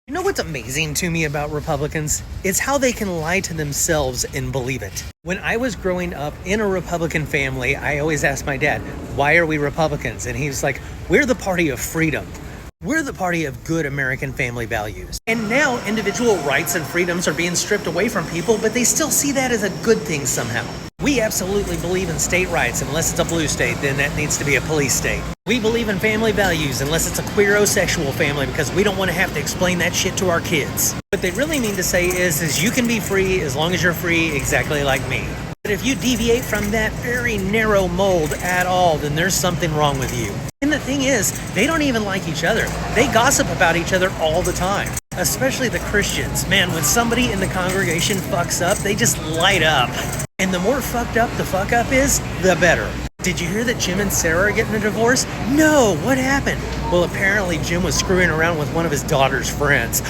You know what's amazing to me about Republicans? It's how they can lie to themselves and believe it. When I was growing up in a Republican family, I always asked my dad, why are we Republicans? And he was like, we're the party of freedom. We're the party of good American family values. And now individual rights and freedoms are being stripped away from people, but they still see that as a good thing somehow. We absolutely believe in state rights. Unless it's a blue state, then that needs to be a police state. We believe in family values unless it's a queerosexual family, because we don't want to have to explain that shit to our kids. What they really mean to say is you can be free as long as you're free, exactly like me. But if you deviate from that very narrow mold at all, then there's something wrong with you. And the thing is, they don't even like each other. They gossip about each other all the time. Especially the Christians. Man, when somebody in the congregation fucks up, they just light up. And the more fucked up the fuck up is, the better. Did you hear that Jim and Sarah are getting a divorce? No, what happened? Well, apparently Jim was screwing around with one of his daughter's friends.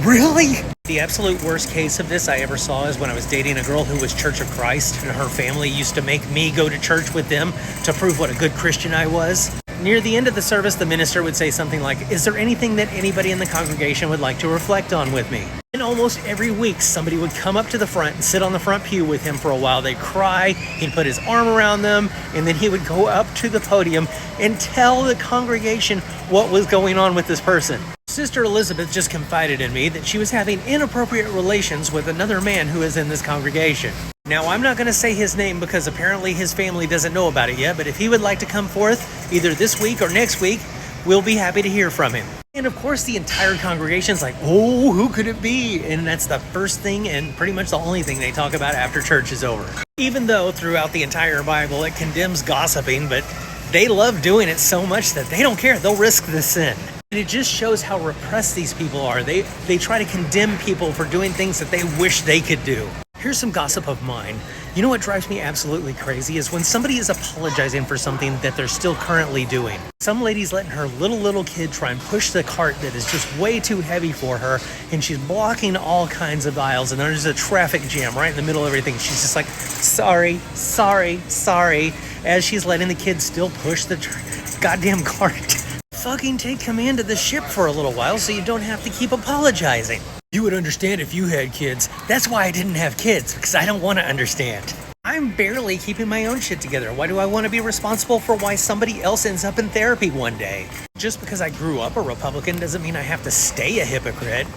Really? The absolute worst case of this I ever saw is when I was dating a girl who was Church of Christ, and her family used to make me go to church with them to prove what a good Christian I was. Near the end of the service, the minister would say something like, is there anything that anybody in the congregation would like to reflect on with me? And almost every week, somebody would come up to the front and sit on the front pew with him for a while. They'd cry, he'd put his arm around them, and then he would go up to the podium and tell the congregation what was going on with this person. Sister Elizabeth just confided in me that she was having inappropriate relations with another man who is in this congregation. Now, I'm not going to say his name because apparently his family doesn't know about it yet, but if he would like to come forth either this week or next week, we'll be happy to hear from him. And of course, the entire congregation's like, oh, who could it be? And that's the first thing and pretty much the only thing they talk about after church is over. Even though throughout the entire Bible it condemns gossiping, but they love doing it so much that they don't care. They'll risk the sin. And it just shows how repressed these people are. They try to condemn people for doing things that they wish they could do. Here's some gossip of mine. You know what drives me absolutely crazy is when somebody is apologizing for something that they're still currently doing. Some lady's letting her little kid try and push the cart that is just way too heavy for her, and she's blocking all kinds of aisles, and there's a traffic jam right in the middle of everything. She's just like, sorry, as she's letting the kid still push the goddamn cart. Fucking take command of the ship for a little while so you don't have to keep apologizing. You would understand if you had kids. That's why I didn't have kids, because I don't want to understand. I'm barely keeping my own shit together. Why do I want to be responsible for why somebody else ends up in therapy one day? Just because I grew up a Republican doesn't mean I have to stay a hypocrite.